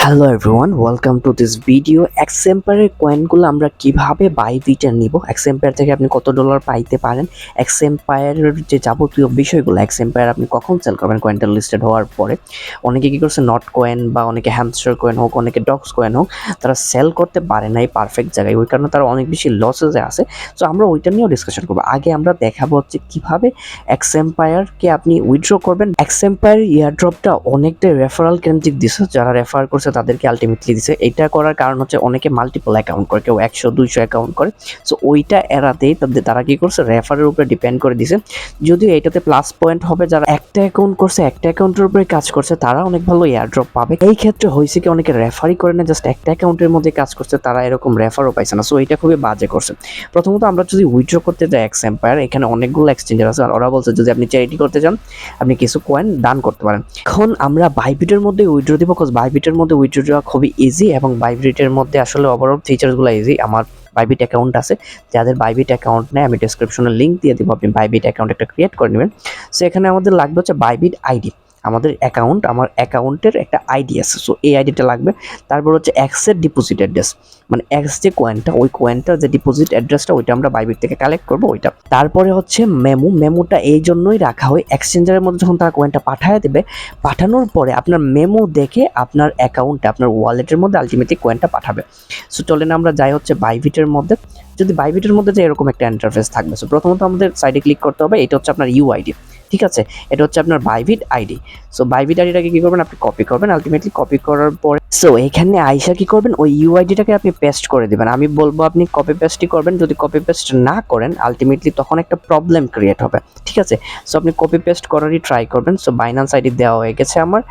Hello everyone, welcome to this video. এক্সএম্পায়ারের কয়েনগুলো আমরা কিভাবে বাইবিটে নিব, এক্সএম্পায়ার থেকে আপনি কত ডলার পাইতে পারেন, এক্সএম্পায়ারের যে যাবতীয় বিষয়গুলো, এক্সএম্পায়ার আপনি কখন সেল করবেন কয়েনটা লিস্টেড হওয়ার পরে। অনেকে কী করছে, নট কয়েন বা অনেকে হ্যামস্টার কয়েন হোক, অনেকে ডগস কয়েন হোক, তারা সেল করতে পারে না এই পারফেক্ট জায়গায়, ওই কারণে তারা অনেক বেশি লসেসে আছে। সো আমরা ওইটা নিয়েও ডিসকাশন করবো। আগে আমরা দেখাবো হচ্ছে কীভাবে এক্সএম্পায়ারকে আপনি উইথড্র করবেন। এক্সএম্পায়ার ইয়ারড্রপটা অনেকটা রেফারাল কেন্দ্রিক দিছে, যারা রেফার করছে তাদেরকে আলটিমেটলি দিছে। এটা করার কারণ হচ্ছে অনেকে মাল্টিপল অ্যাকাউন্ট করে, কেউ 100-200 অ্যাকাউন্ট করে। সো ওইটা এড়াতেই তারা কি করছে, রেফারের উপরে ডিপেন্ড করে দিছে। যদিও এটাতে প্লাস পয়েন্ট হবে, যারা একটা অ্যাকাউন্ট করছে, একটা অ্যাকাউন্টের উপরে কাজ করছে, তারা অনেক ভালো এয়ারড্রপ পাবে। এই ক্ষেত্রে হয়েছে কি, অনেকে রেফারই করে না, জাস্ট একটা অ্যাকাউন্টের মধ্যে কাজ করছে, তারা এরকম রেফারও পাইছে না। সো এটা খুবই বাজে করছে। প্রথমত আমরা যদি উইথড্র করতে যাই এক্সএম্পায়ার, এখানে অনেকগুলো এক্সচেঞ্জার আছে, আর ওরা বলছে যদি আপনি চ্যারিটি করতে চান আপনি কিছু কয়েন দান করতে পারেন। এখন আমরা বাইবিটের মধ্যে উইথড্র দিব, বিকজ বাইবিটের মধ্যে উইথড্র দেওয়া খুবই ইজি, এবং বাইবিটের মধ্যে আসলে ওভারঅল ফিচার্সগুলো ইজি। আমার বাইবিট অ্যাকাউন্ট আছে, যাদের বাইবিট অ্যাকাউন্ট নেই আমি ডেসক্রিপশনে লিঙ্ক দিয়ে দিব, আপনি বাইবিট অ্যাকাউন্ট একটা ক্রিয়েট করে নেবেন। সো এখানে আমাদের লাগবে হচ্ছে বাইবিট আইডি, আমাদের অ্যাকাউন্ট, আমার অ্যাকাউন্টের একটা আইডি আছে, সো এই আইডিটা লাগবে। তারপর হচ্ছে এক্সের ডিপোজিট অ্যাড্রেস, মানে এক্স যে কয়েনটা, ওই কয়েনটার যে ডিপোজিট অ্যাড্রেসটা ওইটা আমরা বাইবিট থেকে কালেক্ট করবো ওইটা। তারপরে হচ্ছে মেমোটা এই জন্যই রাখা হয়, এক্সচেঞ্জারের মধ্যে যখন তারা কয়েনটা পাঠিয়ে দেবে, পাঠানোর পরে আপনার মেমো দেখে আপনার অ্যাকাউন্টে, আপনার ওয়ালেটের মধ্যে আলটিমেটলি কয়েনটা পাঠাবে। সো চলেন আমরা যাই হচ্ছে বাইবিটের মধ্যে। যদি বাইবিটের মধ্যে যে এরকম একটা ইন্টারফেস থাকবে, সো প্রথমত আমাদের সাইডে ক্লিক করতে হবে, এটা হচ্ছে আপনার ইউআইডি, ঠিক আছে, এটা হচ্ছে আপনার বাইবিট আইডি। সো বাইবিট আইডিটাকে কি করবেন, আপনি কপি করবেন, আলটিমেটলি কপি করার পরে সো এখানে আইসা কি করবেন, ওই ইউআইডিটাকে আপনি পেস্ট করে দিবেন। আমি বলবো আপনি কপি পেস্টই করবেন, যদি কপি পেস্ট না করেন আলটিমেটলি তখন একটা প্রবলেম ক্রিয়েট হবে, ঠিক আছে। সো আপনি কপি পেস্ট করারই ট্রাই করবেন। সো বাইন্যান্স আইডি দেওয়া হয়ে গেছে আমার,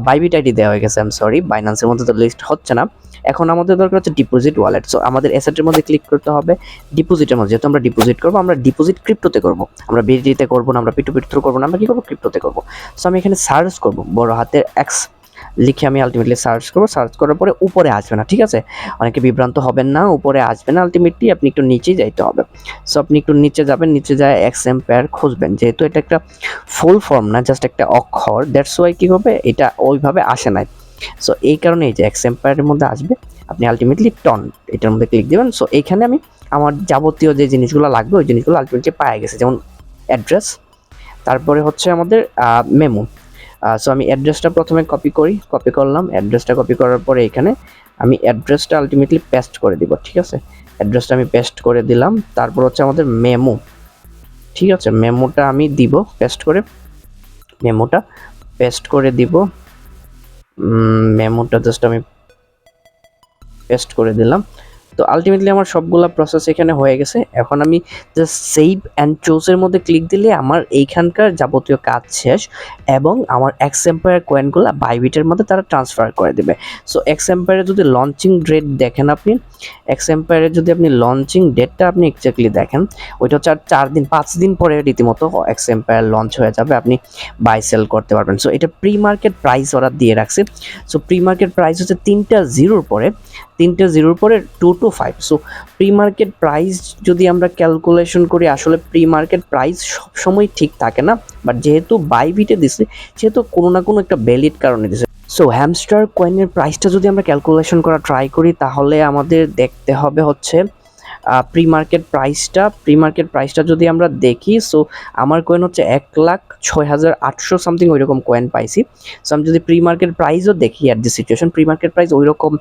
বাইবিট আইডি দেওয়া হয়ে গেছে, আই এম সরি, বাইন্যান্সের মধ্যে তো লিস্ট হচ্ছে না। এখন আমাদের দরকার হচ্ছে ডিপোজিট ওয়ালেট। সো আমাদের অ্যাসেটের মধ্যে ক্লিক করতে হবে, ডিপোজিটের মধ্যে, যেহেতু আমরা ডিপোজিট করবো, আমরা ডিপোজিট ক্রিপ্টোতে করবো, আমরা বিডিতে করবো না, আমরা পিটুপিট থ্রু করবো না, আমরা কি করবো, ক্রিপ্টোতে করবো। সো আমি এখানে সার্চ করবো, বড় হাতের এক্স লিখে আমি আলটিমেটলি সার্চ করবো। সার্চ করার পরে উপরে আসবে না, ঠিক আছে, অনেকে বিভ্রান্ত হবেন না, উপরে আসবে না, আলটিমেটলি আপনি একটু নিচেই যাইতে হবে। সো আপনি একটু নিচে যাবেন, নিচে যায় এক্সএম্পায়ার খুঁজবেন, যেহেতু এটা একটা ফুল ফর্ম না, জাস্ট একটা অক্ষর, দ্যাটস ওয়াই কি হবে, এটা ওইভাবে আসে নাই। সো এই কারণে এই যে এক্সএম্পায়ারের মধ্যে আসবে, আপনি আলটিমেটলি এটার মধ্যে ক্লিক দিবেন। সো এইখানে আমি আমার যাবতীয় যে জিনিসগুলো লাগবে ওই জিনিসগুলো আলটিমেটলি পাওয়া গেছে, যেমন অ্যাড্রেস, তারপরে হচ্ছে আমাদের মেমো। সো আমি অ্যাড্রেসটা প্রথমে কপি করলাম, অ্যাড্রেসটা কপি করার পরে এখানে আমি অ্যাড্রেসটা আলটিমেটলি পেস্ট করে দিব, ঠিক আছে, অ্যাড্রেসটা আমি পেস্ট করে দিলাম। তারপর হচ্ছে আমাদের মেমো, ঠিক আছে, মেমোটা আমি দিব পেস্ট করে, মেমোটা পেস্ট করে দিব, মেমোটা জাস্ট আমি পেস্ট করে দিলাম। তো আলটিমেটলি আমার সবগুলা প্রসেস এখানে হয়ে গেছে। এখন আমি জাস্ট সেভ অ্যান্ড চুজের মধ্যে ক্লিক দিলে আমার এইখানকার যাবতীয় কাজ শেষ, এবং আমার এক্সএম্পায়ার কয়েনগুলো বাইবিটের মধ্যে তারা ট্রান্সফার করে দেবে। সো এক্সএম্পায়ারের যদি লঞ্চিং ডেট দেখেন, আপনি এক্সএম্পায়ারের যদি আপনি লঞ্চিং ডেটটা আপনি এক্স্যাক্টলি দেখেন, ওইটা হচ্ছে আর 5 দিন পরে রীতিমতো এক্সএম্পায়ার লঞ্চ হয়ে যাবে, আপনি বাই সেল করতে পারবেন। সো এটা প্রি মার্কেট প্রাইস ওরা দিয়ে রাখছে। সো প্রি মার্কেট প্রাইস হচ্ছে 3টা জিরোর পরে 2 to 5। So pre market price যদি আমরা ক্যালকুলেশন করি, আসলে প্রি মার্কেট প্রাইস সবসময় ঠিক থাকে না, বাট যেহেতু বাইবিটে দিছে সেহেতু কোনো না কোনো একটা ভ্যালিড কারণে দিছে। সো হ্যামস্টার কয়েনের প্রাইসটা যদি আমরা ক্যালকুলেশন করা ট্রাই করি, তাহলে আমাদের দেখতে হবে হচ্ছে প্রি মার্কেট প্রাইসটা যদি আমরা দেখি, সো আমার কয়েন হচ্ছে 1,06,800 সামথিং ওইরকম কয়েন পাইছি। সো আমি যদি প্রি মার্কেট প্রাইসও দেখি at the situation, pre market price ওইরকম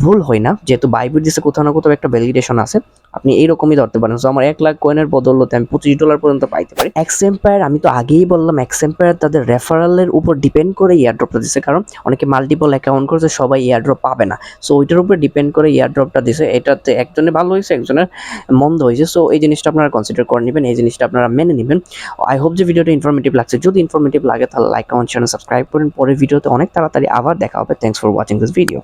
ভুল হয় না, যেহেতু বাইবিট দিচ্ছে কোথাও না কোথাও একটা ভ্যালিডেশন আছে, আপনি এইরকমই ধরতে পারেন। সো আমার 1 লাখ কয়েনের বদলতে আমি $25 পর্যন্ত পাইতে পারি। এক্সএম্পায়ার, আমি তো আগেই বললাম, এক্সএম্পায়ার তাদের রেফারেলের উপর ডিপেন্ড করে ইয়ারড্রপটা দিচ্ছে, কারণ অনেকে মাল্টিপল অ্যাকাউন্ট করছে, সবাই ইয়ারড্রপ পাবে না। সো ওইটার উপর ডিপেন্ড করে ইয়ারড্রপটা দিছে। এটাতে একজনে ভালো হয়েছে, একজনের মন্দ হয়েছে। সো এই জিনিসটা আপনারা কনসিডার করে নেবেন, এই জিনিসটা আপনারা মেনে নেবেন। আই হোপ যে ভিডিওটা ইনফরমেটিভ লাগছে। যদি ইনফরমেটিভ লাগে তাহলে লাইক, কমেন্ট, চ্যানেল সাবস্ক্রাইব করেন। পরের ভিডিওতে অনেক তাড়াতাড়ি আবার দেখা হবে। Thanks for watching this video.